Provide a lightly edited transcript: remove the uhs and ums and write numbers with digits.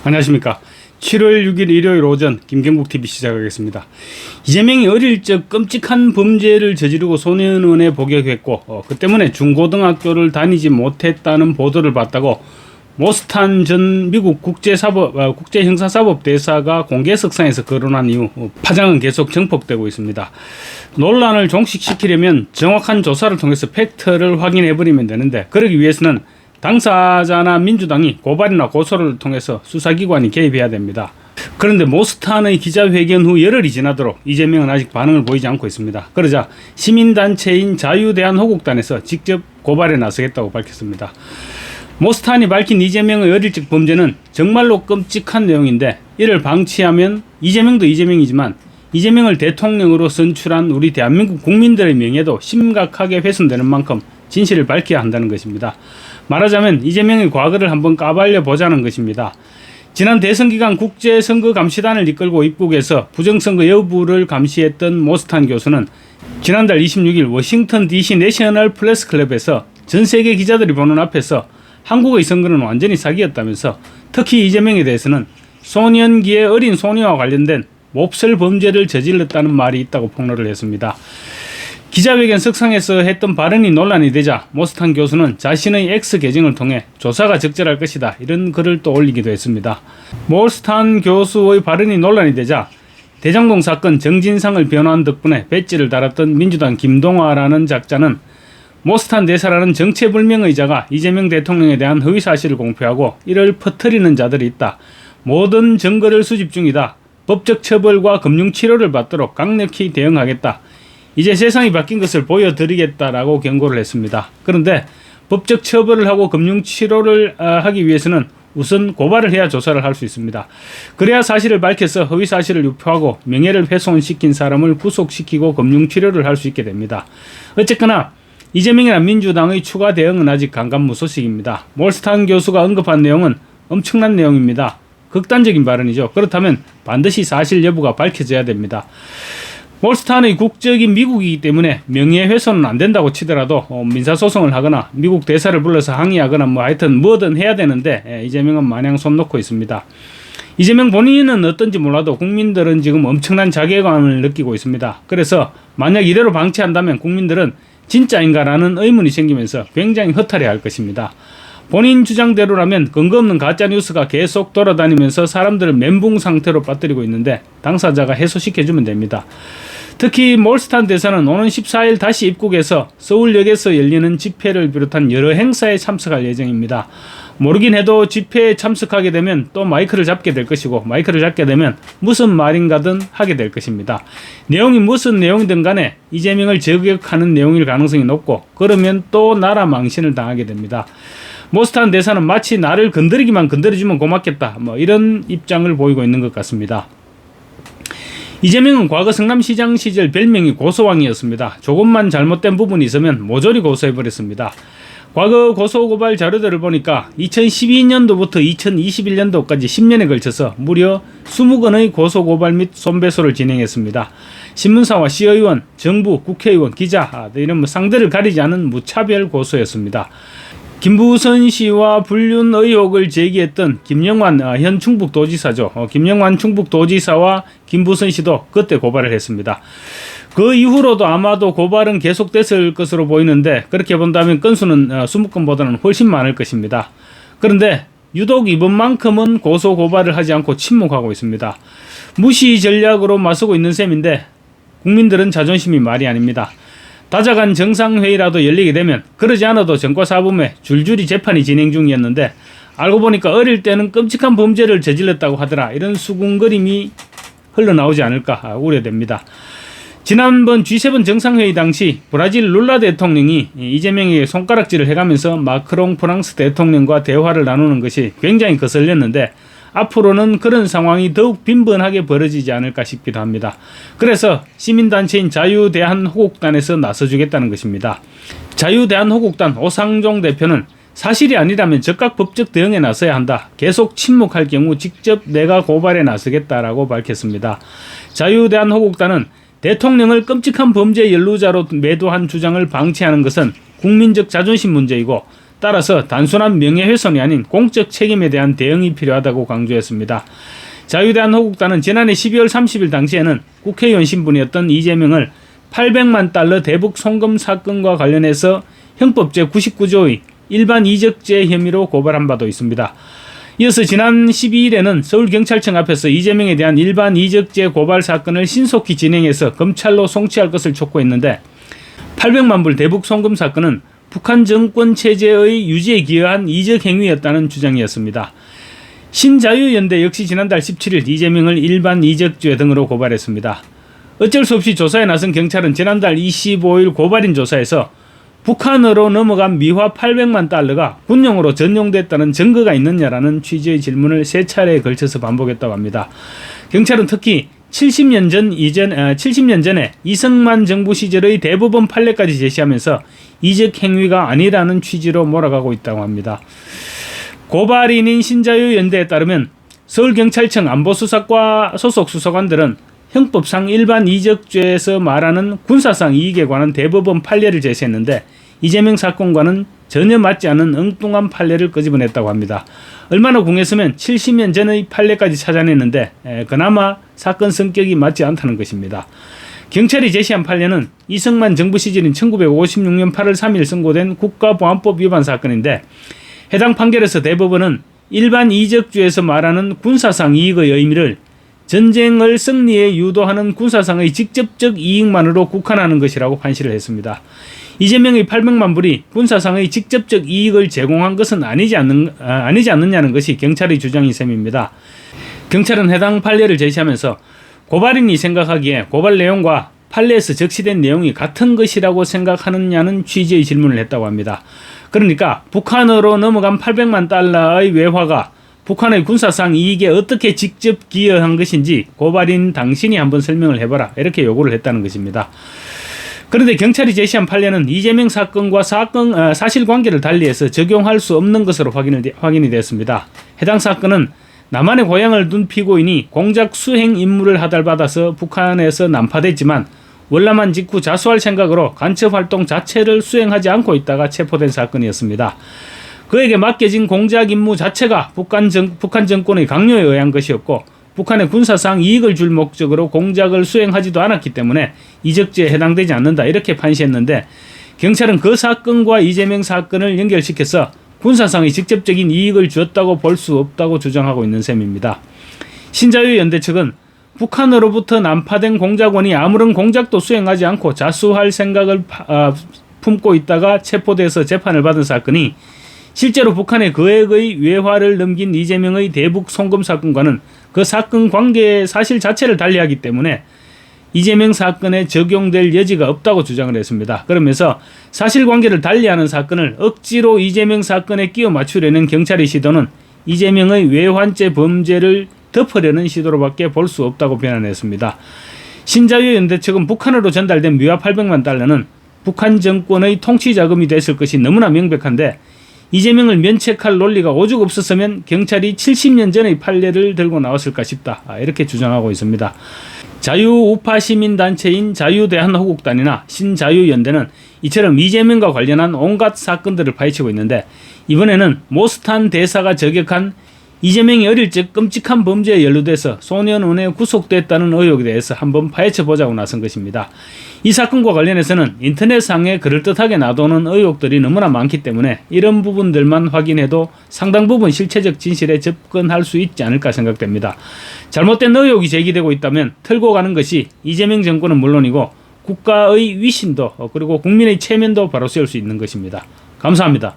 안녕하십니까. 7월 6일 일요일 오전 김경국TV 시작하겠습니다. 이재명이 어릴 적 끔찍한 범죄를 저지르고 소년원에 복역했고 그 때문에 중고등학교를 다니지 못했다는 보도를 봤다고 모스탄 전 미국 국제형사사법대사가 공개석상에서 거론한 이후 파장은 계속 증폭되고 있습니다. 논란을 종식시키려면 정확한 조사를 통해서 팩트를 확인해버리면 되는데, 그러기 위해서는 당사자나 민주당이 고발이나 고소를 통해서 수사기관이 개입해야 됩니다. 그런데 모스탄의 기자회견 후 열흘이 지나도록 이재명은 아직 반응을 보이지 않고 있습니다. 그러자 시민단체인 자유대한호국단에서 직접 고발에 나서겠다고 밝혔습니다. 모스탄이 밝힌 이재명의 어릴 적 범죄는 정말로 끔찍한 내용인데, 이를 방치하면 이재명도 이재명이지만 이재명을 대통령으로 선출한 우리 대한민국 국민들의 명예도 심각하게 훼손되는 만큼 진실을 밝혀야 한다는 것입니다. 말하자면 이재명의 과거를 한번 까발려 보자는 것입니다. 지난 대선 기간 국제선거감시단을 이끌고 입국해서 부정선거 여부를 감시했던 모스탄 교수는 지난달 26일 워싱턴 DC 내셔널 프레스클럽에서 전 세계 기자들이 보는 앞에서 한국의 선거는 완전히 사기였다면서, 특히 이재명에 대해서는 소년기의 어린 소녀와 관련된 몹쓸 범죄를 저질렀다는 말이 있다고 폭로를 했습니다. 기자회견 석상에서 했던 발언이 논란이 되자 모스탄 교수는 자신의 X 계정을 통해 조사가 적절할 것이다, 이런 글을 또 올리기도 했습니다. 모스탄 교수의 발언이 논란이 되자 대장동 사건 정진상을 변호한 덕분에 배지를 달았던 민주당 김동화라는 작자는 모스탄 대사라는 정체불명의 자가 이재명 대통령에 대한 허위사실을 공표하고 이를 퍼뜨리는 자들이 있다. 모든 증거를 수집 중이다. 법적 처벌과 금융치료를 받도록 강력히 대응하겠다. 이제 세상이 바뀐 것을 보여드리겠다라고 경고를 했습니다. 그런데 법적 처벌을 하고 금융치료를 하기 위해서는 우선 고발을 해야 조사를 할 수 있습니다. 그래야 사실을 밝혀서 허위사실을 유포하고 명예를 훼손시킨 사람을 구속시키고 금융치료를 할 수 있게 됩니다. 어쨌거나 이재명이나 민주당의 추가 대응은 아직 간간무소식입니다. 모스탄 교수가 언급한 내용은 엄청난 내용입니다. 극단적인 발언이죠. 그렇다면 반드시 사실 여부가 밝혀져야 됩니다. 모스탄의 국적이 미국이기 때문에 명예훼손은 안 된다고 치더라도 민사소송을 하거나 미국 대사를 불러서 항의하거나 하여튼 뭐든 해야 되는데 이재명은 마냥 손 놓고 있습니다. 이재명 본인은 어떤지 몰라도 국민들은 지금 엄청난 자괴감을 느끼고 있습니다. 그래서 만약 이대로 방치한다면 국민들은 진짜인가라는 의문이 생기면서 굉장히 허탈해할 것입니다. 본인 주장대로라면 근거 없는 가짜뉴스가 계속 돌아다니면서 사람들을 멘붕 상태로 빠뜨리고 있는데 당사자가 해소시켜주면 됩니다. 특히 모스탄 대사는 오는 14일 다시 입국해서 서울역에서 열리는 집회를 비롯한 여러 행사에 참석할 예정입니다. 모르긴 해도 집회에 참석하게 되면 또 마이크를 잡게 될 것이고, 마이크를 잡게 되면 무슨 말인가든 하게 될 것입니다. 내용이 무슨 내용이든 간에 이재명을 저격하는 내용일 가능성이 높고, 그러면 또 나라 망신을 당하게 됩니다. 모스탄 대사는 마치 나를 건드리기만 건드려주면 고맙겠다, 이런 입장을 보이고 있는 것 같습니다. 이재명은 과거 성남시장 시절 별명이 고소왕이었습니다. 조금만 잘못된 부분이 있으면 모조리 고소해버렸습니다. 과거 고소고발 자료들을 보니까 2012년도부터 2021년도까지 10년에 걸쳐서 무려 20건의 고소고발 및 손배소를 진행했습니다. 신문사와 시의원, 정부, 국회의원, 기자 이런 상대를 가리지 않은 무차별 고소였습니다. 김부선 씨와 불륜 의혹을 제기했던 김영환 현 충북도지사죠. 김영환 충북도지사와 김부선 씨도 그때 고발을 했습니다. 그 이후로도 아마도 고발은 계속됐을 것으로 보이는데, 그렇게 본다면 건수는 20건보다는 훨씬 많을 것입니다. 그런데 유독 이번만큼은 고소 고발을 하지 않고 침묵하고 있습니다. 무시 전략으로 맞서고 있는 셈인데 국민들은 자존심이 말이 아닙니다. 다자간 정상회의라도 열리게 되면 그러지 않아도 전과사범에 줄줄이 재판이 진행 중이었는데 알고 보니까 어릴 때는 끔찍한 범죄를 저질렀다고 하더라, 이런 수군거림이 흘러나오지 않을까 우려됩니다. 지난번 G7 정상회의 당시 브라질 룰라 대통령이 이재명에게 손가락질을 해가면서 마크롱 프랑스 대통령과 대화를 나누는 것이 굉장히 거슬렸는데, 앞으로는 그런 상황이 더욱 빈번하게 벌어지지 않을까 싶기도 합니다. 그래서 시민단체인 자유대한호국단에서 나서주겠다는 것입니다. 자유대한호국단 오상종 대표는 사실이 아니라면 적극 법적 대응에 나서야 한다. 계속 침묵할 경우 직접 내가 고발에 나서겠다라고 밝혔습니다. 자유대한호국단은 대통령을 끔찍한 범죄 연루자로 매도한 주장을 방치하는 것은 국민적 자존심 문제이고, 따라서 단순한 명예훼손이 아닌 공적 책임에 대한 대응이 필요하다고 강조했습니다. 자유대한호국단은 지난해 12월 30일 당시에는 국회의원 신분이었던 이재명을 800만 달러 대북 송금 사건과 관련해서 형법 제99조의 일반 이적죄 혐의로 고발한 바도 있습니다. 이어서 지난 12일에는 서울경찰청 앞에서 이재명에 대한 일반 이적죄 고발 사건을 신속히 진행해서 검찰로 송치할 것을 촉구했는데 800만 불 대북 송금 사건은 북한 정권 체제의 유지에 기여한 이적 행위였다는 주장이었습니다. 신자유연대 역시 지난달 17일 이재명을 일반 이적죄 등으로 고발했습니다. 어쩔 수 없이 조사에 나선 경찰은 지난달 25일 고발인 조사에서 북한으로 넘어간 미화 800만 달러가 군용으로 전용됐다는 증거가 있느냐라는 취지의 질문을 3차례에 걸쳐서 반복했다고 합니다. 경찰은 특히 70년 전에 이승만 정부 시절의 대법원 판례까지 제시하면서 이적 행위가 아니라는 취지로 몰아가고 있다고 합니다. 고발인인 신자유연대에 따르면 서울경찰청 안보수사과 소속 수사관들은 형법상 일반 이적죄에서 말하는 군사상 이익에 관한 대법원 판례를 제시했는데 이재명 사건과는 전혀 맞지 않는 엉뚱한 판례를 끄집어냈다고 합니다. 얼마나 궁했으면 70년 전의 판례까지 찾아냈는데 그나마 사건 성격이 맞지 않다는 것입니다. 경찰이 제시한 판례는 이승만 정부 시절인 1956년 8월 3일 선고된 국가보안법 위반 사건인데 해당 판결에서 대법원은 일반 이적죄에서 말하는 군사상 이익의 의미를 전쟁을 승리에 유도하는 군사상의 직접적 이익만으로 국한하는 것이라고 판시를 했습니다. 이재명의 800만 불이 군사상의 직접적 이익을 제공한 것은 아니지 않느냐는 것이 경찰의 주장인 셈입니다. 경찰은 해당 판례를 제시하면서 고발인이 생각하기에 고발 내용과 판례에서 적시된 내용이 같은 것이라고 생각하느냐는 취지의 질문을 했다고 합니다. 그러니까 북한으로 넘어간 800만 달러의 외화가 북한의 군사상 이익에 어떻게 직접 기여한 것인지 고발인 당신이 한번 설명을 해봐라 이렇게 요구를 했다는 것입니다. 그런데 경찰이 제시한 판례는 이재명 사건과 사실관계를 달리해서 적용할 수 없는 것으로 확인이 됐습니다. 해당 사건은 남한의 고향을 둔 피고인이 공작 수행 임무를 하달받아서 북한에서 난파됐지만 월남한 직후 자수할 생각으로 간첩활동 자체를 수행하지 않고 있다가 체포된 사건이었습니다. 그에게 맡겨진 공작 임무 자체가 북한 정권의 강요에 의한 것이었고 북한의 군사상 이익을 줄 목적으로 공작을 수행하지도 않았기 때문에 이적죄에 해당되지 않는다 이렇게 판시했는데 경찰은 그 사건과 이재명 사건을 연결시켜서 군사상의 직접적인 이익을 주었다고 볼 수 없다고 주장하고 있는 셈입니다. 신자유연대 측은 북한으로부터 난파된 공작원이 아무런 공작도 수행하지 않고 자수할 생각을 품고 있다가 체포돼서 재판을 받은 사건이 실제로 북한에 거액의 외화를 넘긴 이재명의 대북 송금 사건과는 그 사건 관계의 사실 자체를 달리하기 때문에 이재명 사건에 적용될 여지가 없다고 주장을 했습니다. 그러면서 사실관계를 달리하는 사건을 억지로 이재명 사건에 끼워 맞추려는 경찰의 시도는 이재명의 외환죄 범죄를 덮으려는 시도로밖에 볼 수 없다고 비난했습니다. 신자유연대 측은 북한으로 전달된 미화 800만 달러는 북한 정권의 통치자금이 됐을 것이 너무나 명백한데 이재명을 면책할 논리가 오죽 없었으면 경찰이 70년 전의 판례를 들고 나왔을까 싶다 이렇게 주장하고 있습니다. 자유우파 시민단체인 자유대한호국단이나 신자유연대는 이처럼 이재명과 관련한 온갖 사건들을 파헤치고 있는데 이번에는 모스탄 대사가 저격한 이재명이 어릴 적 끔찍한 범죄에 연루돼서 소년원에 구속됐다는 의혹에 대해서 한번 파헤쳐보자고 나선 것입니다. 이 사건과 관련해서는 인터넷상에 그럴듯하게 놔두는 의혹들이 너무나 많기 때문에 이런 부분들만 확인해도 상당 부분 실체적 진실에 접근할 수 있지 않을까 생각됩니다. 잘못된 의혹이 제기되고 있다면 털고 가는 것이 이재명 정권은 물론이고 국가의 위신도 그리고 국민의 체면도 바로 세울 수 있는 것입니다. 감사합니다.